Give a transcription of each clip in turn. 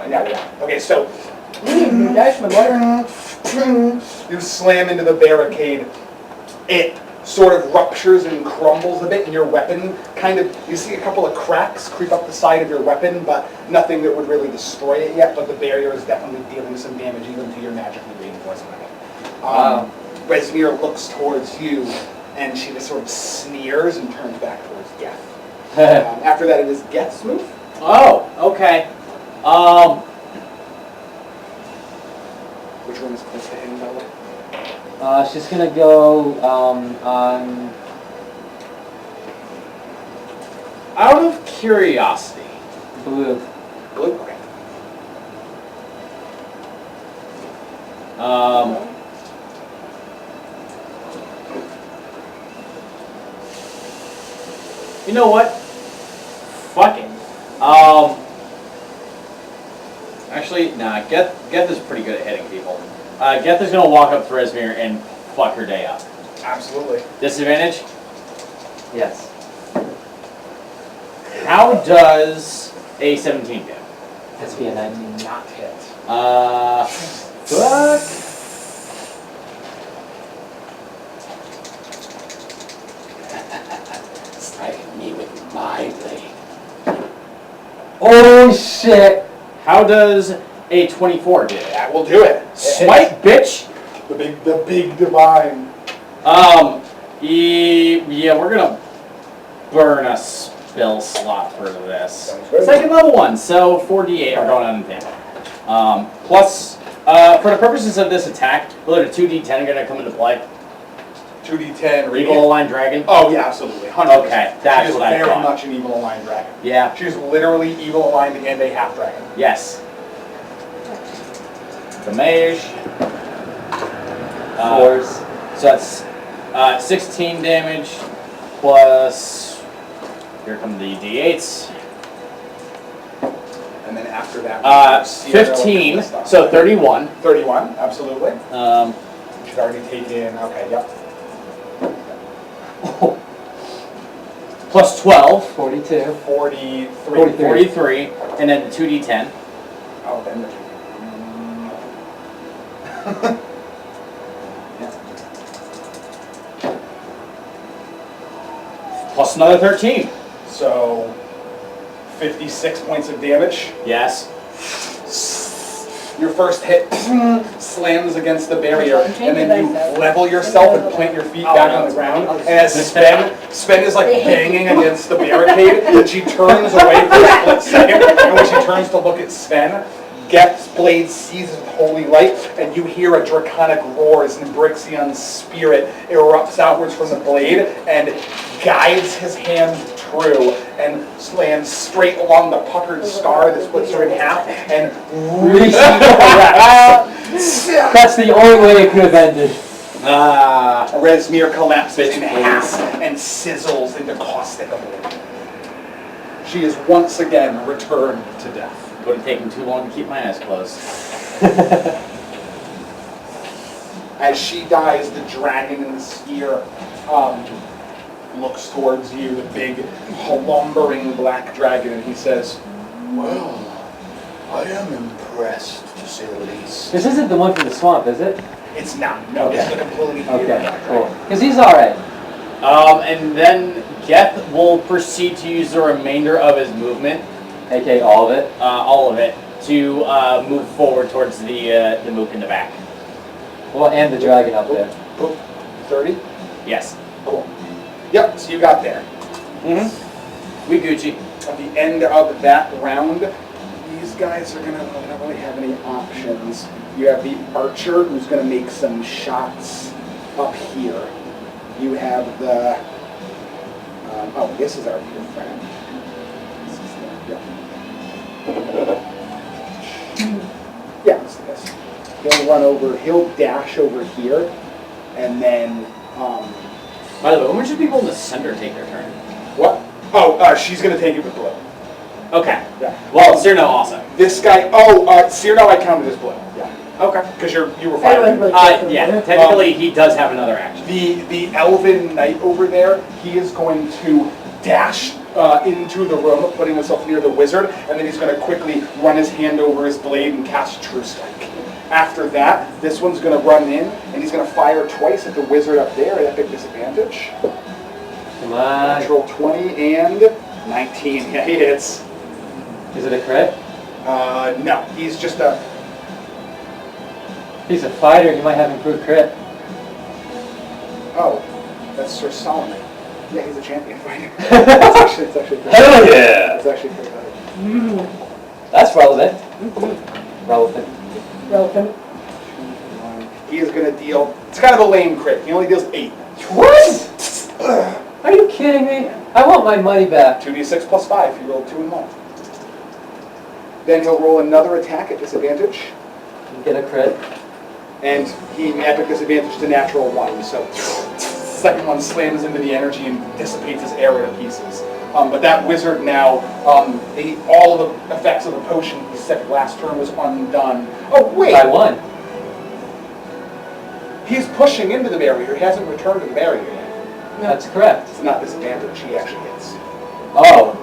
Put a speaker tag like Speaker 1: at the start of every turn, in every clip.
Speaker 1: Yeah. Okay, so
Speaker 2: Dash my water.
Speaker 1: you slam into the barricade. It sort of ruptures and crumbles a bit, and your weapon you see a couple of cracks creep up the side of your weapon, but nothing that would really destroy it yet, but the barrier is definitely dealing some damage even to your magically reinforced weapon. Resmir looks towards you, and she just sort of sneers and turns back towards Geth. After that, it is Geth's move.
Speaker 3: Oh, okay.
Speaker 1: Which one is close to him, by the way?
Speaker 2: She's gonna go on
Speaker 3: Out of curiosity.
Speaker 2: blue.
Speaker 1: Blue? Okay.
Speaker 3: You know what? Fuck it. Actually, nah. Geth is pretty good at hitting people. Geth is gonna walk up to Resmir and fuck her day up.
Speaker 1: Absolutely.
Speaker 3: Disadvantage?
Speaker 2: Yes.
Speaker 3: How does a 17 do?
Speaker 2: Has to be a 19.
Speaker 1: Not hit.
Speaker 2: Fuck.
Speaker 1: Strike me with my blade.
Speaker 2: Oh shit!
Speaker 3: How does a 24 do?
Speaker 1: That will do it.
Speaker 3: Smite, bitch!
Speaker 1: The big divine.
Speaker 3: Yeah, we're gonna burn a spell slot for this.
Speaker 1: Sounds good.
Speaker 3: Second level one, so 4d8 are going on in damage. Plus, for the purposes of this attack, will a 2d10 are gonna come into play?
Speaker 1: 2d10.
Speaker 3: Evil Aligned Dragon?
Speaker 1: Oh yeah, absolutely. 100%.
Speaker 3: Okay, that's what I
Speaker 1: She is very
Speaker 3: thought.
Speaker 1: much an evil aligned dragon.
Speaker 3: Yeah.
Speaker 1: She's literally evil aligned and a half dragon.
Speaker 3: Yes. The mage.
Speaker 2: Fours.
Speaker 3: So that's 16 damage plus. Here come the d8s.
Speaker 1: And then after that,
Speaker 3: 15. So 31.
Speaker 1: 31, absolutely. She's already taken. Okay, yep.
Speaker 3: Plus 12.
Speaker 2: 42.
Speaker 1: 43.
Speaker 3: 43. And then the 2d10.
Speaker 1: Oh, then the
Speaker 3: Plus another 13.
Speaker 1: So 56 points of damage.
Speaker 3: Yes.
Speaker 1: Your first hit slams against the barrier, and then you level yourself and plant your feet back on the ground. And as Sven is like banging against the barricade, and she turns away for a split second. And when she turns to look at Sven, Geth's blade seizes with holy light, and you hear a draconic roar as Nibrixion's spirit erupts outwards from the blade and guides his hand true and slams straight along the puckered scar that splits her in half and
Speaker 2: That's the only way it could have ended.
Speaker 1: Resmir collapses in half and sizzles into caustic oblivion. She is once again returned to death.
Speaker 3: Would have taken too long to keep my eyes closed.
Speaker 1: As she dies, the dragon in the sphere looks towards you, the big, lumbering black dragon, and he says, "Well, I am impressed, to say the least."
Speaker 2: This isn't the one from the swamp, is it?
Speaker 1: It's not. No,
Speaker 2: Okay.
Speaker 1: it's a completely evil
Speaker 2: Okay,
Speaker 1: black
Speaker 2: cool.
Speaker 1: dragon.
Speaker 2: Because he's alright.
Speaker 3: And then Geth will proceed to use the remainder of his movement,
Speaker 2: AK all of it.
Speaker 3: all of it, to move forward towards the mook in the back.
Speaker 2: Well, and the dragon up there.
Speaker 1: 30?
Speaker 3: Yes.
Speaker 1: Cool. Yep, so you got there.
Speaker 3: Mm-hmm. We Gucci.
Speaker 1: At the end of that round, these guys are gonna, they don't really have any options. You have the archer who's gonna make some shots up here. You have the, oh, this is our dear friend. This is the, yeah, let's do this. He'll run over, he'll dash over here, and then,
Speaker 3: By the way, when should people in the center take their turn?
Speaker 1: what? Oh, she's gonna take it with blue.
Speaker 3: Okay.
Speaker 1: Yeah.
Speaker 3: Well, Cyrano also.
Speaker 1: This guy, Cyrano I counted as blue. Yeah.
Speaker 3: Okay.
Speaker 1: Because you were firing.
Speaker 3: Yeah, technically he does have another action.
Speaker 1: The elven knight over there, he is going to dash into the room, putting himself near the wizard, and then he's going to quickly run his hand over his blade and cast True Strike. After that, this one's going to run in, and he's going to fire twice at the wizard up there at epic disadvantage.
Speaker 2: Come on.
Speaker 1: Natural 20 and 19. Yeah, he hits.
Speaker 2: Is it a crit?
Speaker 1: No, he's just a...
Speaker 2: He's a fighter, he might have improved crit.
Speaker 1: Oh, that's Sir Solomon. Yeah, he's a champion fighter. it's actually pretty
Speaker 3: Hell yeah!
Speaker 1: It's actually pretty good.
Speaker 3: That's relevant.
Speaker 2: Relevant.
Speaker 4: Relevant.
Speaker 1: He is going to deal... It's kind of a lame crit. He only deals 8.
Speaker 2: What? Are you kidding me? I want my money back.
Speaker 1: 2d6 plus 5. He rolled 2 and 1. Then he'll roll another attack at disadvantage.
Speaker 2: Get a crit.
Speaker 1: And he epic disadvantage to natural 1. So second one slams into the energy and dissipates his arrow to pieces. But that wizard now, all of the effects of the potion he said last turn was undone. Oh, wait!
Speaker 2: By 1.
Speaker 1: He's pushing into the barrier. He hasn't returned to the barrier yet.
Speaker 2: That's correct.
Speaker 1: It's not disadvantage. He actually hits.
Speaker 2: Oh.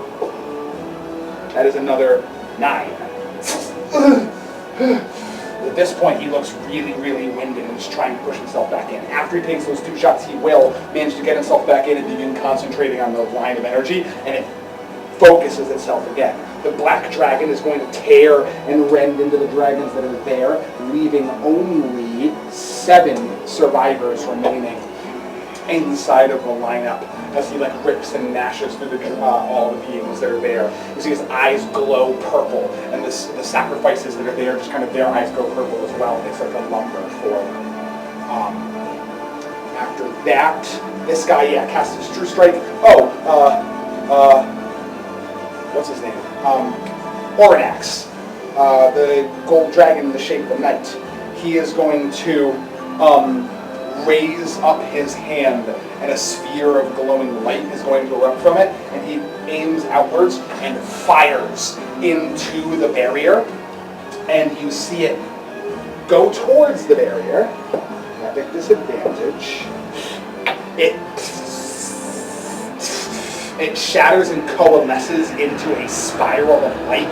Speaker 1: That is another 9. At this point, he looks really, really winded and is trying to push himself back in. After he takes those 2 shots, he will manage to get himself back in and begin concentrating on the line of energy, and it focuses itself again. The black dragon is going to tear and rend into the dragons that are there, leaving only 7 survivors remaining inside of the lineup as he rips and gnashes through all the beings that are there. You see his eyes glow purple, and the sacrifices that are there, just kind of their eyes go purple as well, and they start to lumber forward. After that, this guy, casts his True Strike. What's his name? Oranax, the gold dragon in the shape of a knight. He is going to raise up his hand, and a sphere of glowing light is going to erupt from it, and he aims outwards and fires into the barrier, and you see it go towards the barrier at a disadvantage. It shatters and coalesces into a spiral of light.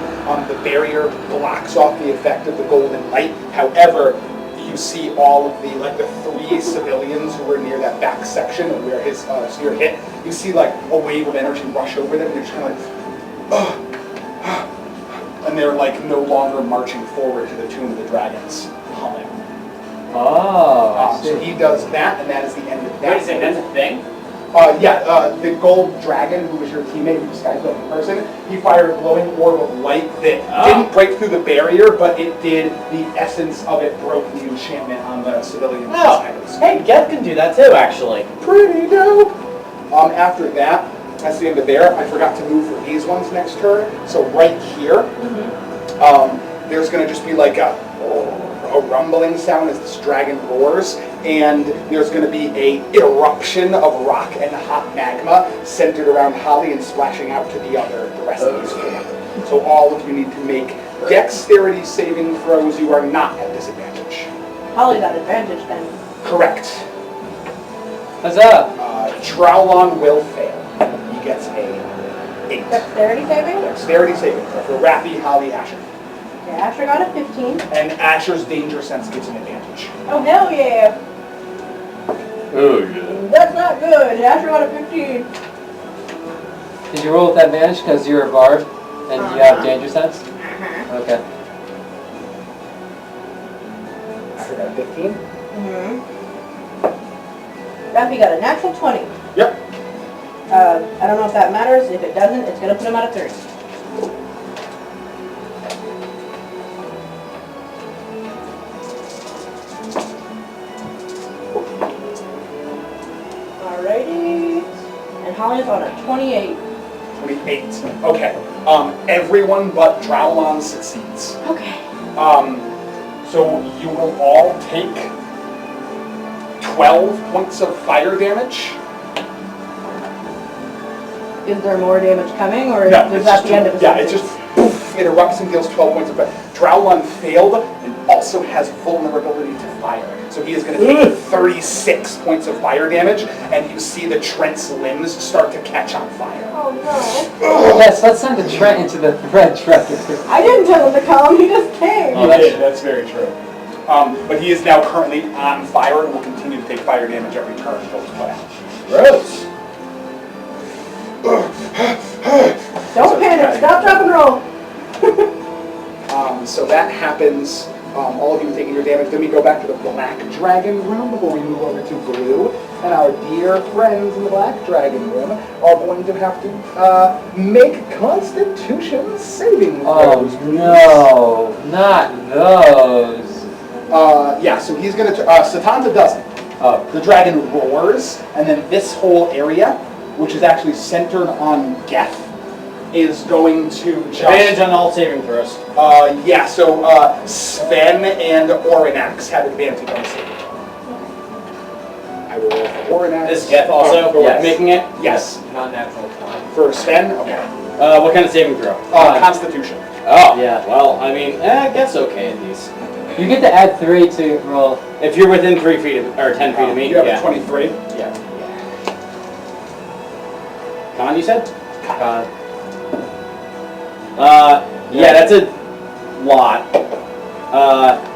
Speaker 1: The barrier blocks off the effect of the golden light. However, you see all of the 3 civilians who were near that back section of where his spear hit. You see a wave of energy rush over them, and they're just kind of and they're no longer marching forward to the tomb of the dragons. Humming.
Speaker 2: Oh,
Speaker 1: So he does that, and that is the end of that.
Speaker 3: Wait a second, that's a thing?
Speaker 1: The gold dragon, who was your teammate, who disguised like a person, he fired a glowing orb of light that didn't break through the barrier, but it did, the essence of it broke the enchantment on the civilian survivors.
Speaker 3: Hey, Geth can do that too, actually.
Speaker 1: Pretty dope! After that, that's the end of there. I forgot to move for these ones next turn. So right here, there's going to just be a rumbling sound as this dragon roars, and there's going to be a eruption of rock and hot magma centered around Holly and splashing out to the rest of these camp. So all of you need to make dexterity saving throws. You are not at disadvantage.
Speaker 4: Holly's at advantage then.
Speaker 1: Correct.
Speaker 2: Huzzah!
Speaker 1: Trowlon will fail. He gets a 8.
Speaker 4: Dexterity saving?
Speaker 1: Dexterity saving throw for Rappy, Holly, Asher.
Speaker 4: Okay, Asher got a 15.
Speaker 1: And Asher's danger sense gets an advantage.
Speaker 4: Oh, hell yeah!
Speaker 3: Oh, yeah.
Speaker 4: That's not good. Asher got a 15.
Speaker 2: Did you roll with advantage because you're a bard and you have danger sense? Okay.
Speaker 1: Asher got a 15.
Speaker 4: Rafi got a natural 20.
Speaker 1: Yep.
Speaker 4: I don't know if that matters. If it doesn't, it's going to put him at a 30. Alrighty. And Holly's on a 28.
Speaker 1: 28. Okay. Everyone but Drowlon succeeds.
Speaker 4: Okay.
Speaker 1: So you will all take 12 points of fire damage.
Speaker 4: Is there more damage coming, or
Speaker 1: No,
Speaker 4: is
Speaker 1: it's
Speaker 4: that
Speaker 1: just
Speaker 4: the end of the
Speaker 1: yeah, it's just poof, it erupts and deals 12 points of fire. Drowlon failed and also has vulnerability to fire. So he is going to take 36 points of fire damage, and you see the Trent's limbs start to catch on fire.
Speaker 4: Oh
Speaker 2: Yes, let's send the Trent into the red dragon.
Speaker 4: no. I didn't tell him to come, he just came.
Speaker 1: Oh, that's very true. But he is now currently on fire and will continue to take fire damage every turn until it's put out.
Speaker 3: Gross.
Speaker 4: Don't panic, stop, drop, and roll.
Speaker 1: So that happens. All of you taking your damage. Then we go back to the black dragon room before we move over to blue. And our dear friends in the black dragon room are going to have to make Constitution saving throws.
Speaker 2: Oh no, not those.
Speaker 1: Yeah, so he's going to. Satanta doesn't. The dragon roars, and then this whole area, which is actually centered on Geth, is going to just...
Speaker 3: Advantage on all saving throws.
Speaker 1: Yeah, so Sven and Orinax have advantage on the saving throw. I will roll for Orinax.
Speaker 3: Is Geth also making it?
Speaker 1: Yes.
Speaker 2: Not natural 20.
Speaker 1: For Sven? Okay.
Speaker 3: What kind of saving throw?
Speaker 1: Constitution.
Speaker 3: Oh,
Speaker 2: Yeah.
Speaker 3: Well, I mean, Geth's okay at these.
Speaker 2: You get to add 3 to roll.
Speaker 3: If you're within 3 feet of, or 10 feet of me,
Speaker 1: You have
Speaker 3: yeah.
Speaker 1: a 23.
Speaker 3: Yeah. Con, you said?
Speaker 2: God.
Speaker 3: Yeah, that's a lot.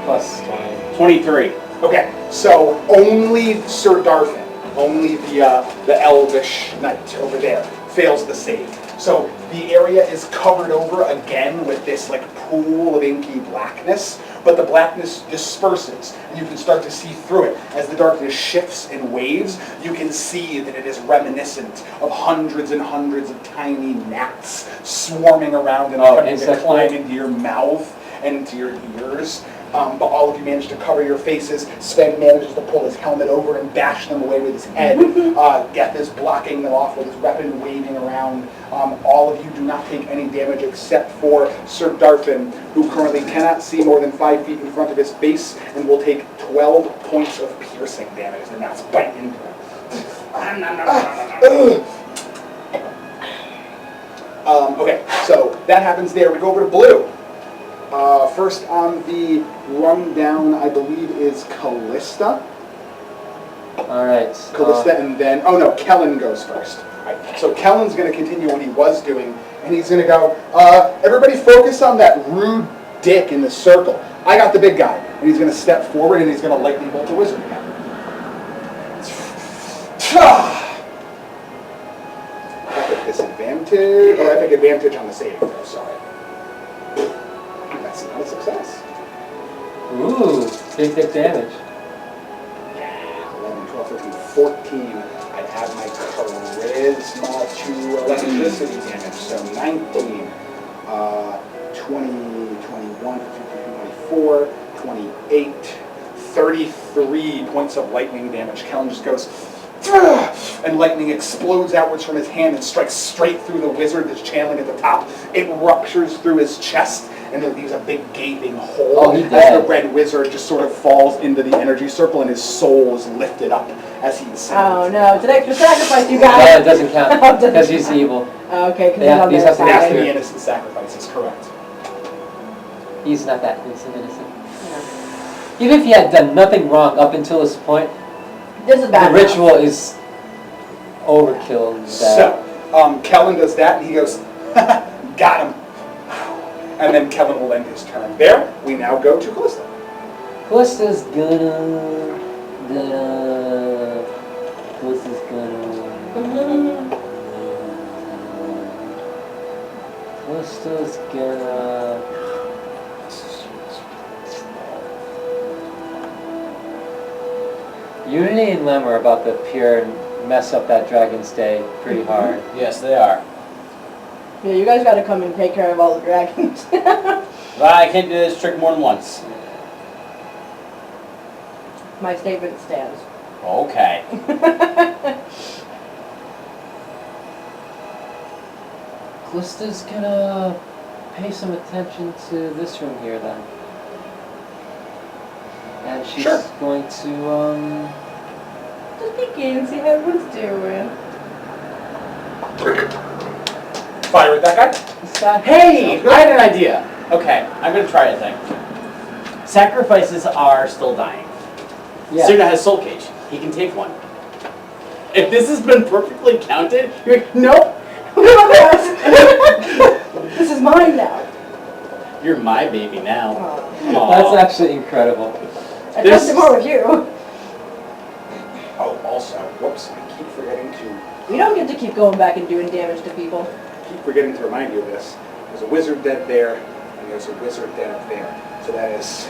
Speaker 2: Plus 20.
Speaker 3: 23.
Speaker 1: Okay, so only Sir Darthin, only the elvish knight over there, fails the save. So the area is covered over again with this like pool of inky blackness, but the blackness disperses, and you can start to see through it. As the darkness shifts in waves, you can see that it is reminiscent of hundreds and hundreds of tiny gnats swarming around and attempting to climb into your mouth and into your ears. But all of you manage to cover your faces. Sven manages to pull his helmet over and bash them away with his head. Geth is blocking them off with his weapon waving around. All of you do not take any damage except for Sir Darthin, who currently cannot see more than 5 feet in front of his face and will take 12 points of piercing damage. The gnats bite into him. Okay, so that happens there. We go over to blue. First on the rundown, I believe, is Callista.
Speaker 2: Alright.
Speaker 1: Callista, and then, oh no, Kellen goes first. Right. So Kellen's going to continue what he was doing, and he's going to go, everybody focus on that rude dick in the circle. I got the big guy. And he's going to step forward, and he's going to lightning bolt the wizard again. Epic disadvantage, or epic advantage on the saving throw, sorry. That's not a success.
Speaker 2: Ooh, big damage.
Speaker 1: 11, 12, 13, 14. I'd add my charisma to electricity damage, so 19, 20, 21, 24, 28, 33 points of lightning damage. Kellen just goes, and lightning explodes outwards from his hand and strikes straight through the wizard that's channeling at the top. It ruptures through his chest, and it leaves a big gaping hole as the red wizard just sort of falls into the energy circle, and his soul is lifted up as he's...
Speaker 4: Oh no, it's an extra sacrifice, you guys.
Speaker 2: Yeah, it doesn't count, because he's evil.
Speaker 4: Okay, because
Speaker 2: Yeah,
Speaker 4: he's on
Speaker 2: these
Speaker 4: their
Speaker 2: have to
Speaker 1: It has to
Speaker 4: side.
Speaker 1: be innocent sacrifices, correct.
Speaker 2: He's not that innocent. Even if he had done nothing wrong up until this point,
Speaker 4: This is bad.
Speaker 2: the ritual is overkill.
Speaker 1: So, Kellen does that, and he goes, got him. And then Kellen will end his turn. There, we now go to Callista.
Speaker 2: Callista's gonna. Callista's gonna. Unity and Lem are about to appear and mess up that dragon's day pretty hard.
Speaker 3: Yes, they are.
Speaker 4: Yeah, you guys gotta come and take care of all the dragons.
Speaker 3: But I can't do this trick more than once.
Speaker 4: My statement stands.
Speaker 3: Okay.
Speaker 2: Callista's gonna pay some attention to this room here then. And she's going to,
Speaker 4: Just peeking and see how everyone's doing.
Speaker 1: Fire at that guy.
Speaker 2: this guy.
Speaker 3: Hey, I had an idea. Okay, I'm gonna try a thing. Sacrifices are still dying.
Speaker 2: Yeah.
Speaker 3: Cyrano has Soul Cage. He can take one. If this has been perfectly counted, you're like, nope.
Speaker 4: This is mine now.
Speaker 3: You're my baby now.
Speaker 4: Aw.
Speaker 2: That's actually incredible.
Speaker 4: I
Speaker 3: This-
Speaker 4: trust it more with you.
Speaker 1: Oh, also, whoops, I keep forgetting to
Speaker 4: We don't get to keep going back and doing damage to people.
Speaker 1: remind you of this. There's a wizard dead there, and there's a wizard dead up there. So that is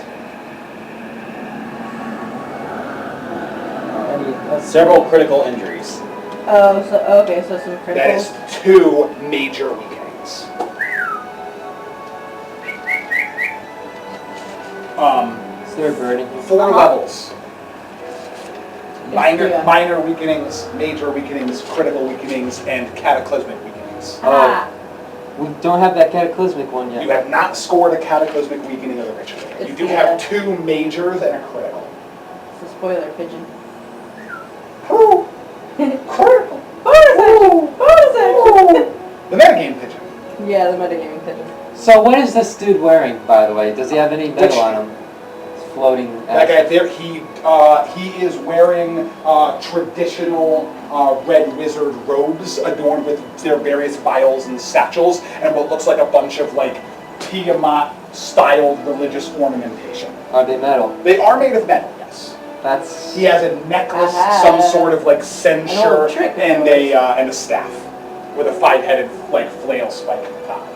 Speaker 3: Several critical injuries.
Speaker 4: Oh, so okay, so some criticals.
Speaker 1: that is 2 major weakenings.
Speaker 2: Is there a burning?
Speaker 1: 4 levels.
Speaker 4: Yeah.
Speaker 1: Minor weakenings, major weakenings, critical weakenings, and cataclysmic weakenings.
Speaker 4: Ah,
Speaker 2: We don't have that cataclysmic one yet.
Speaker 1: You have not scored a cataclysmic weakening of the ritual. You
Speaker 4: It's
Speaker 1: do
Speaker 4: the,
Speaker 1: have 2 majors and a critical.
Speaker 4: it's a spoiler pigeon.
Speaker 1: Ooh, critical.
Speaker 4: Bonus action! Bonus action!
Speaker 1: The metagame pigeon.
Speaker 4: Yeah, the metagaming pigeon.
Speaker 2: So what is this dude wearing, by the way? Does he have any metal on him? It's floating.
Speaker 1: That guy there, he is wearing traditional red wizard robes adorned with their various vials and satchels, and what looks like a bunch of like Tiamat-styled religious ornamentation.
Speaker 2: Are they metal?
Speaker 1: They are made of metal, yes.
Speaker 2: That's.
Speaker 1: He has a necklace,
Speaker 4: Aha.
Speaker 1: some sort of like censer,
Speaker 4: trick.
Speaker 1: and a staff with a 5-headed like flail spike at the top.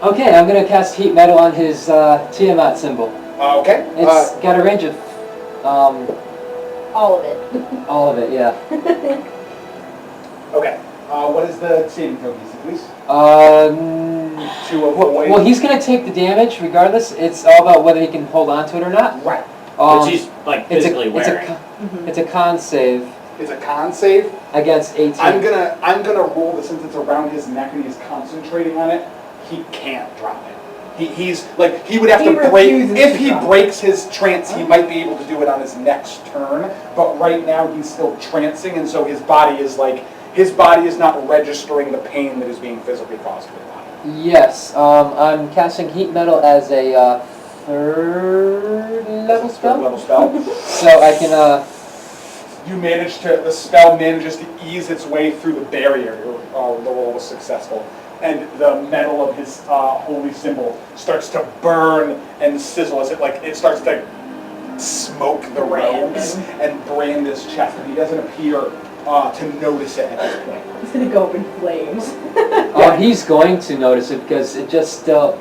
Speaker 2: Okay, I'm gonna cast heat metal on his Tiamat symbol.
Speaker 1: Okay.
Speaker 2: It's got a range of
Speaker 4: All of it.
Speaker 2: all of it, yeah.
Speaker 1: Okay. What is the saving throw, DC, please? To avoid.
Speaker 2: Well, he's gonna take the damage regardless. It's all about whether he can hold on to it or not.
Speaker 1: Right.
Speaker 3: Which he's like
Speaker 2: it's
Speaker 3: physically wearing.
Speaker 2: It's a con save
Speaker 1: It's a con save.
Speaker 2: against 18.
Speaker 1: I'm gonna roll this since it's around his neck and he's concentrating on it. He can't drop it. He's like he would have
Speaker 4: He
Speaker 1: to break
Speaker 4: refuses
Speaker 1: if
Speaker 4: to
Speaker 1: he
Speaker 4: drop it.
Speaker 1: breaks his trance. He might be able to do it on his next turn, but right now he's still trancing, and so his body is not registering the pain that is being physically caused to his body.
Speaker 2: Yes, I'm casting heat metal as a third level spell.
Speaker 1: Third level spell.
Speaker 2: So I can
Speaker 1: The spell manages to ease its way through the barrier. The roll was successful. And the metal of his holy symbol starts to burn and sizzle as it starts to smoke the robes and brand his chest. And he doesn't appear to notice it at this point.
Speaker 4: It's gonna go up in flames.
Speaker 2: he's going to notice it because it just dealt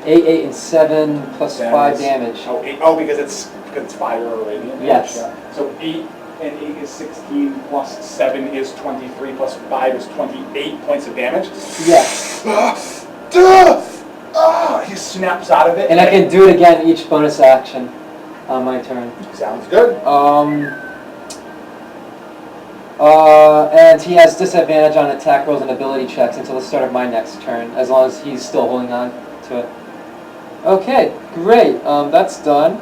Speaker 2: 8, and 7 plus 5 damage.
Speaker 1: Because it's fire or radiant damage.
Speaker 2: Yes.
Speaker 1: Yeah. So 8 and 8 is 16 plus 7 is 23 plus 5 is 28 points of damage.
Speaker 2: Yes.
Speaker 1: He snaps out of it.
Speaker 2: And I can do it again each bonus action on my turn.
Speaker 1: Sounds good.
Speaker 2: And he has disadvantage on attack rolls and ability checks until the start of my next turn, as long as he's still holding on to it. Okay, great. That's done.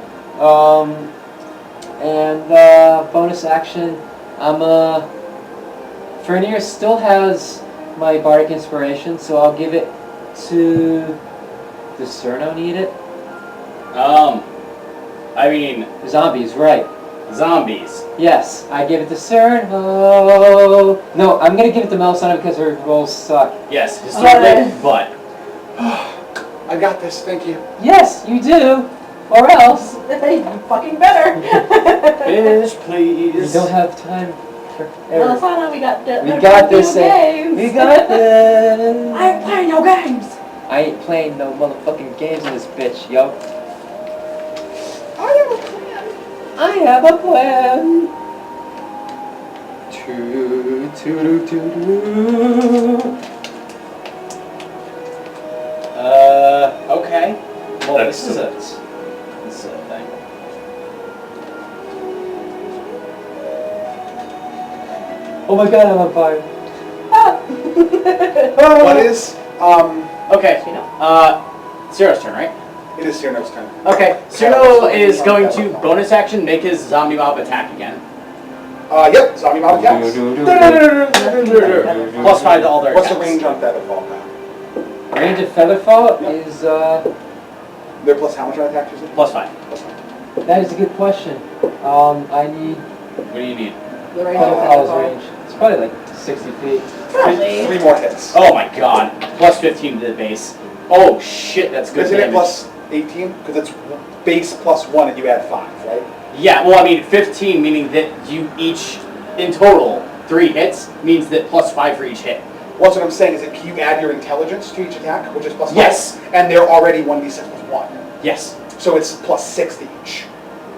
Speaker 2: And bonus action, Fernier still has my bardic inspiration, so I'll give it to. Does Cerno need it?
Speaker 3: I mean,
Speaker 2: Zombies, right?
Speaker 3: zombies.
Speaker 2: Yes, I give it to Cerno. No, I'm gonna give it to Melisana because her rolls suck.
Speaker 3: Yes, historically, but
Speaker 1: I got this, thank you.
Speaker 2: Yes, you do, or else
Speaker 4: You fucking better.
Speaker 3: finish,
Speaker 2: you
Speaker 3: please.
Speaker 2: don't have time for
Speaker 4: Well,
Speaker 2: error.
Speaker 4: it's not we got
Speaker 2: We got this.
Speaker 4: games.
Speaker 2: We got this.
Speaker 4: I ain't playing no games.
Speaker 2: I ain't playing no motherfucking games in this bitch, yo. I have a plan. Choo, choo, choo, choo.
Speaker 3: Okay. Well,
Speaker 2: That's
Speaker 3: this is a thing.
Speaker 2: Oh my god, I'm on fire.
Speaker 1: What is,
Speaker 3: Okay.
Speaker 4: You know.
Speaker 3: Zero's turn, right?
Speaker 1: it is Cyrano's turn.
Speaker 3: Okay. Cyrano is going to bonus action make his zombie mob attack again.
Speaker 1: Yep, zombie mob attacks.
Speaker 3: Plus 5 to all their
Speaker 1: What's the
Speaker 3: attacks.
Speaker 1: range on Featherfall now?
Speaker 2: Range of Featherfall
Speaker 1: Yep.
Speaker 2: is,
Speaker 1: They're plus how much on attack, you said?
Speaker 3: Plus 5.
Speaker 2: that is a good question. I need
Speaker 3: What do you need?
Speaker 4: The range of
Speaker 2: Featherfall's
Speaker 4: Featherfall.
Speaker 2: range. It's probably like 60 feet.
Speaker 4: Probably.
Speaker 1: 3 more hits.
Speaker 3: Oh my god. Plus 15 to the base. Oh shit, that's good
Speaker 1: Isn't it
Speaker 3: damage.
Speaker 1: plus 18? Because it's base plus 1 and you add 5, right?
Speaker 3: Yeah, well I mean 15 meaning that you each, in total, 3 hits means that plus 5 for each hit.
Speaker 1: Well, that's what I'm saying, is that you add your intelligence to each attack, which is plus 5.
Speaker 3: Yes.
Speaker 1: And they're already 1d6 plus 1.
Speaker 3: Yes.
Speaker 1: So it's plus 6 to each.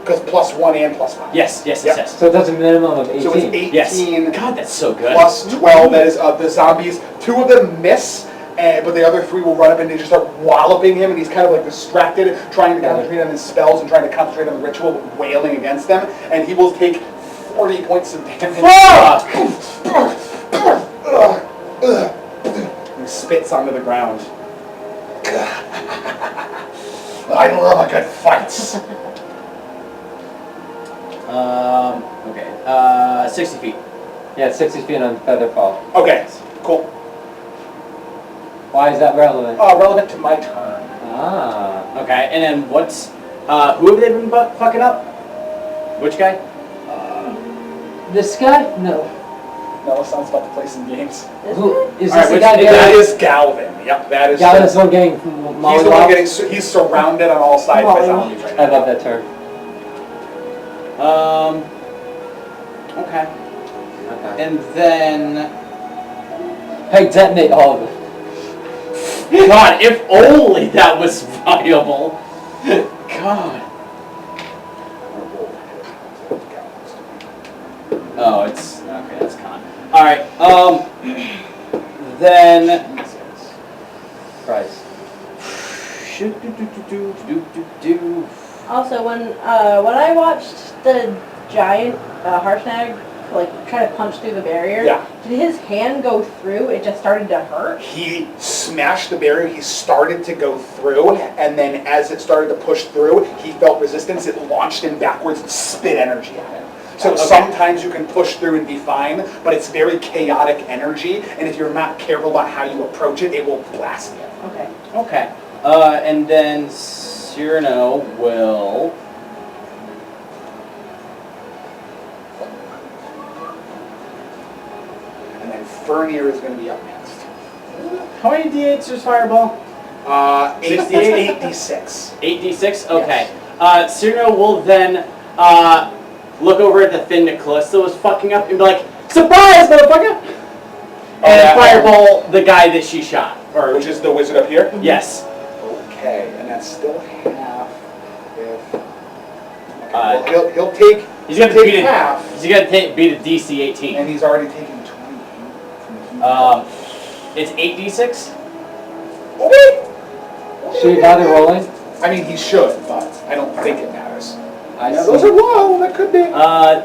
Speaker 1: Because plus 1 and plus 5.
Speaker 3: Yes, yes,
Speaker 1: Yep.
Speaker 3: yes, yes.
Speaker 2: So it does a minimum of 18.
Speaker 1: So it's 18
Speaker 3: Yes. God, that's so good.
Speaker 1: plus 12, that is of the zombies. 2 of them miss, but the other 3 will run up and they just start walloping him, and he's kind of like distracted, trying to concentrate on his spells and trying to concentrate on the ritual, but wailing against them, and he will take 40 points of damage.
Speaker 3: Fuck!
Speaker 1: He spits onto the ground. I love a good fight.
Speaker 3: Okay. 60 feet.
Speaker 2: Yeah, it's 60 feet on Featherfall.
Speaker 1: Okay, cool.
Speaker 2: Why is that relevant?
Speaker 1: Relevant to my turn.
Speaker 2: Ah.
Speaker 3: Okay, and then what's, who have they been fucking up? Which guy?
Speaker 2: This guy? No.
Speaker 1: No, it sounds about to play some games.
Speaker 2: Who is
Speaker 3: All right,
Speaker 2: this the
Speaker 3: which-
Speaker 2: guy?
Speaker 1: That is Galvin. Yep, that is.
Speaker 2: Galvin's the one getting
Speaker 1: He's the one
Speaker 2: mollywopped?
Speaker 1: getting. He's surrounded on all sides by zombies right
Speaker 2: I
Speaker 1: now.
Speaker 2: love that term.
Speaker 3: Okay.
Speaker 2: Okay.
Speaker 3: And then,
Speaker 2: Hey, detonate all of them.
Speaker 3: God, if only that was viable. God. Oh, it's, okay, that's con. Alright, then,
Speaker 2: Christ.
Speaker 4: Also, when I watched the giant Harshnag like try to punch through the barrier,
Speaker 1: Yeah.
Speaker 4: did his hand go through? It just started to hurt.
Speaker 1: He smashed the barrier. He started to go through, and then as it started to push through, he felt resistance. It launched him backwards and spit energy at him. So
Speaker 3: Okay.
Speaker 1: sometimes you can push through and be fine, but it's very chaotic energy, and if you're not careful about how you approach it, it will blast you.
Speaker 4: Okay.
Speaker 3: Okay. And then Cyrano will...
Speaker 1: And then Fernier is going to be up next.
Speaker 3: How many d8s is Fireball?
Speaker 1: 8d6.
Speaker 3: 8d6? Okay. Cyrano will then look over at the thing that Callisto was fucking up and be like, "Surprise, motherfucker!" And
Speaker 1: that one.
Speaker 3: fireball the guy that she shot. Or
Speaker 1: Which is the wizard up here?
Speaker 3: yes.
Speaker 1: Okay, and that's still half. If
Speaker 3: Uh,
Speaker 1: well, he'll take.
Speaker 3: He's gonna
Speaker 1: take
Speaker 3: beat it.
Speaker 1: half,
Speaker 3: He's gonna beat a DC 18.
Speaker 1: and he's already taken 20 from the heat.
Speaker 3: It's 8d6.
Speaker 1: Okay.
Speaker 2: Should we bother rolling?
Speaker 1: I mean, he should, but I don't think it matters.
Speaker 2: I
Speaker 1: Yeah,
Speaker 2: see.
Speaker 1: those are low. That could be.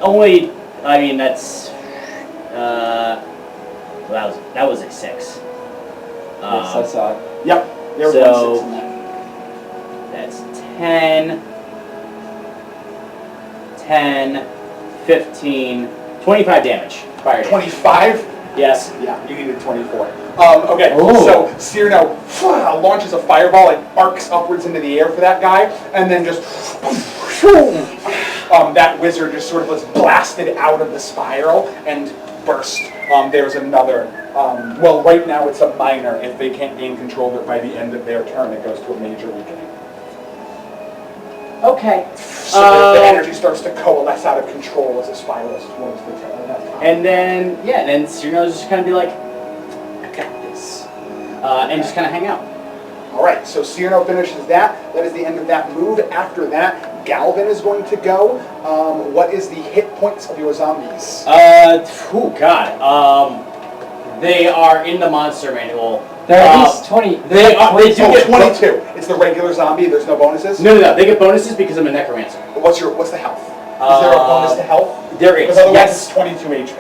Speaker 3: Only. I mean, that's. Well, that was a 6.
Speaker 2: Yes, I saw it.
Speaker 1: Yep. There was
Speaker 3: So-
Speaker 1: 1 6 in that.
Speaker 3: That's 10, 10, 15, 25 damage. Fire damage.
Speaker 1: 25.
Speaker 3: Yes.
Speaker 1: Yeah, you needed 24. Okay,
Speaker 2: Ooh.
Speaker 1: so Cyrano launches a fireball, it arcs upwards into the air for that guy, and then just that wizard just sort of was blasted out of the spiral and burst. There's another, well, right now it's a minor. If they can't gain control of it by the end of their turn, it goes to a major weakening.
Speaker 3: Okay.
Speaker 1: So the energy starts to coalesce out of control as it spirals towards the top.
Speaker 3: And then, yeah, then Cyrano's just kind of be like, I got this. And just kind of hang out.
Speaker 1: All right, so Cyrano finishes that. That is the end of that move. After that, Galvin is going to go. What is the hit points of your zombies?
Speaker 3: Oh God. They are in the monster manual.
Speaker 2: They're at least 20.
Speaker 3: They do get
Speaker 1: 22. It's the regular zombie. There's no bonuses.
Speaker 3: No, they get bonuses because I'm a necromancer.
Speaker 1: What's the health? Is there a bonus to health?
Speaker 3: There is.
Speaker 1: Because otherwise
Speaker 3: Yes.
Speaker 1: it's 22 HP.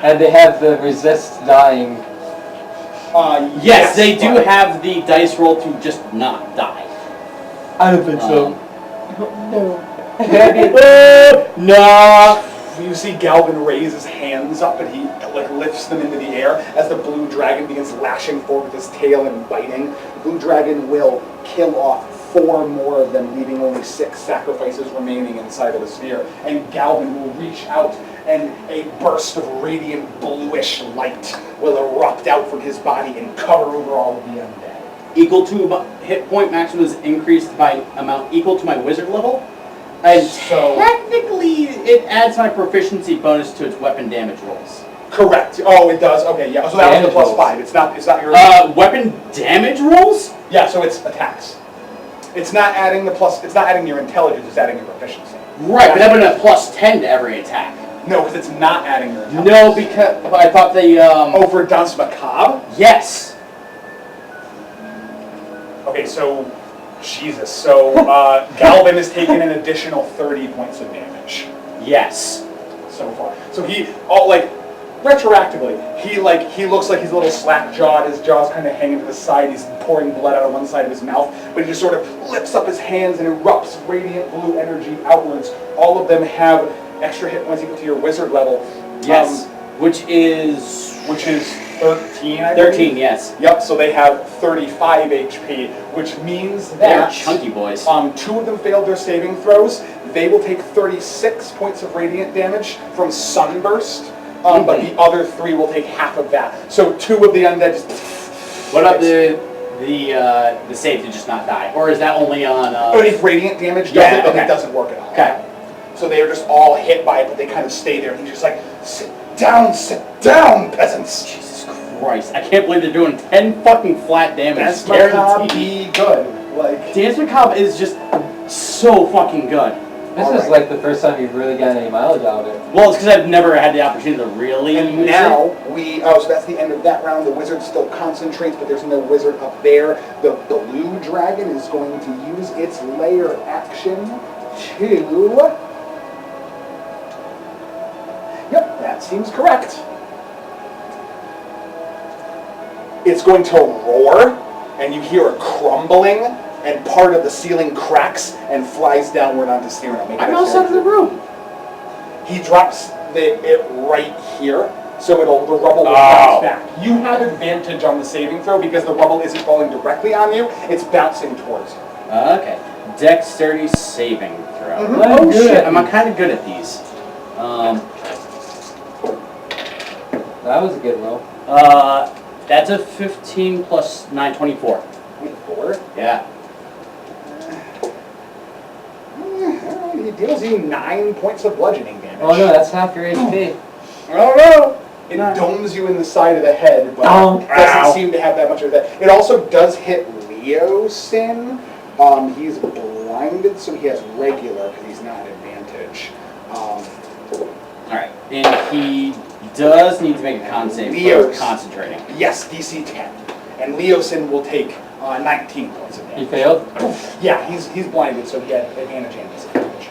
Speaker 2: And they have the resist dying.
Speaker 3: Yes, they do
Speaker 1: but-
Speaker 3: have the dice roll to just not die.
Speaker 2: I don't think
Speaker 3: Um,
Speaker 4: No.
Speaker 3: Nah.
Speaker 1: You see Galvin raise his hands up and he like lifts them into the air as the blue dragon begins lashing forward with his tail and biting. The blue dragon will kill off 4 more of them, leaving only 6 sacrifices remaining inside of the sphere. And Galvin will reach out and a burst of radiant bluish light will erupt out from his body and cover over all of the undead.
Speaker 3: Equal to hit point maximum is increased by amount equal to my wizard level. And
Speaker 1: So-
Speaker 3: technically, it adds my proficiency bonus to its weapon damage rolls.
Speaker 1: Correct. Oh, it does. Okay, yeah. So that was the
Speaker 2: Damage
Speaker 1: plus
Speaker 2: rolls.
Speaker 1: 5. It's not your.
Speaker 3: Weapon damage rolls?
Speaker 1: Yeah. So it's attacks. It's not adding the plus. It's not adding your intelligence. It's adding your proficiency.
Speaker 3: Right, but that would have plus 10 to every attack.
Speaker 1: No, because it's not adding your intelligence.
Speaker 3: No, because I thought they.
Speaker 1: Oh, for Danse Macabre.
Speaker 3: Yes.
Speaker 1: Okay, so Jesus. So Galvin has taken an additional 30 points of damage
Speaker 3: Yes.
Speaker 1: so far. So he retroactively, he looks like he's a little slack jawed. His jaw's kind of hanging to the side. He's pouring blood out of one side of his mouth, but he just sort of lifts up his hands and erupts radiant blue energy outwards. All of them have extra hit points equal to your wizard level.
Speaker 3: Yes. Which is
Speaker 1: 13, I
Speaker 3: 13.
Speaker 1: believe.
Speaker 3: Yes.
Speaker 1: Yep. So they have 35 HP, which means
Speaker 3: They're
Speaker 1: that
Speaker 3: chunky boys.
Speaker 1: 2 of them failed their saving throws. They will take 36 points of radiant damage from Sunburst, but the other 3 will take half of that. So 2 of the undead just...
Speaker 3: What about the save to just not die, or is that only on?
Speaker 1: If radiant damage does
Speaker 3: Yeah,
Speaker 1: it, then
Speaker 3: okay.
Speaker 1: it doesn't work at all.
Speaker 3: Okay.
Speaker 1: So they are just all hit by it, but they kind of stay there. And he's just like, sit down, peasants.
Speaker 3: Jesus Christ! I can't believe they're doing 10 fucking flat damage.
Speaker 1: That's Macabre
Speaker 3: Guaranteed.
Speaker 1: be good. Like,
Speaker 3: Dance Macabre is just so fucking good.
Speaker 2: This is like the first time you've really gotten any mileage out of it.
Speaker 3: Well, it's because I've never had the opportunity to really
Speaker 1: and
Speaker 3: use
Speaker 1: now
Speaker 3: it.
Speaker 1: so that's the end of that round. The wizard still concentrates, but there's no wizard up there. The blue dragon is going to use its lair action to... Yep, that seems correct. It's going to roar, and you hear a crumbling, and part of the ceiling cracks and flies downward onto Cyrano.
Speaker 3: I'm outside of the room.
Speaker 1: He drops it right here, so the rubble will bounce back. You have advantage on the saving throw because the rubble isn't falling directly on you, it's bouncing towards you.
Speaker 3: Okay. Dexterity saving throw.
Speaker 1: Mhm.
Speaker 3: Oh
Speaker 2: Good.
Speaker 3: shit! I'm kind of good at these.
Speaker 2: That was a good roll.
Speaker 3: That's a 15 plus 9, 24.
Speaker 1: 24.
Speaker 3: Yeah.
Speaker 1: He deals you 9 points of bludgeoning damage.
Speaker 2: Oh no, that's half your HP.
Speaker 1: I don't know. It domes you in the side of the head, but
Speaker 2: Ow.
Speaker 1: doesn't seem to have that much of that. It also does hit Leo Sin. He's blinded, so he has regular because he's not at advantage.
Speaker 3: Alright. And he does need to make a con save
Speaker 1: Leo's.
Speaker 3: for concentrating.
Speaker 1: Yes, DC 10. And Leo Sin will take 19 points of
Speaker 2: He
Speaker 1: damage.
Speaker 2: failed?
Speaker 1: Yeah, he's blinded, so he had advantage and disadvantage.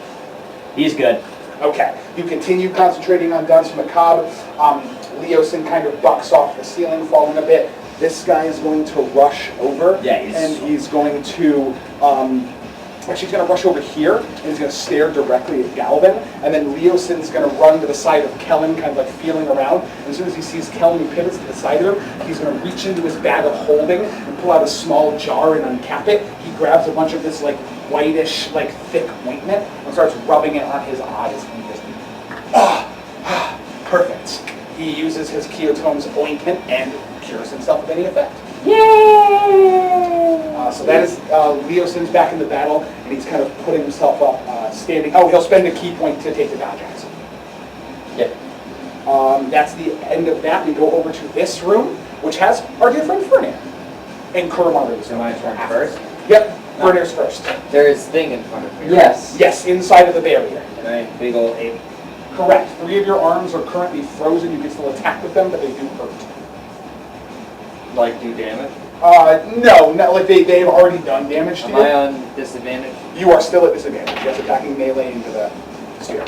Speaker 3: He's good.
Speaker 1: Okay, you continue concentrating on Danse Macabre. Leosin kind of bucks off the ceiling, falling a bit. This guy is going to rush over, and he's going to, actually he's going to rush over here, and he's going to stare directly at Galvin, and then Leosin's going to run to the side of Kellen, kind of like feeling around. And as soon as he sees Kellen, he pivots to the side of him. He's going to reach into his bag of holding and pull out a small jar and uncap it. He grabs a bunch of this like whitish, like thick ointment and starts rubbing it on his eyes. And he just, perfect. He uses his Keotome's ointment and cures himself of any effect.
Speaker 4: Yay!
Speaker 1: So that is Leosin's back in the battle, and he's kind of putting himself up, standing. Oh, he'll spend a key point to take the dodge action.
Speaker 2: Yep.
Speaker 1: That's the end of that. We go over to this room, which has our dear friend Fernir. And Kurmar is
Speaker 5: my turn first?
Speaker 1: Yep, Fernir's first.
Speaker 5: There is thing in front of me.
Speaker 2: Yes.
Speaker 1: Yes, inside of the barrier.
Speaker 5: And I big ol' ape.
Speaker 1: Correct. 3 of your arms are currently frozen. You can still attack with them, but they do hurt.
Speaker 5: Like do damage.
Speaker 1: No, not like they have already done damage to
Speaker 5: Am
Speaker 1: you.
Speaker 5: I on disadvantage?
Speaker 1: You are still at disadvantage. Yes, attacking melee into the sphere.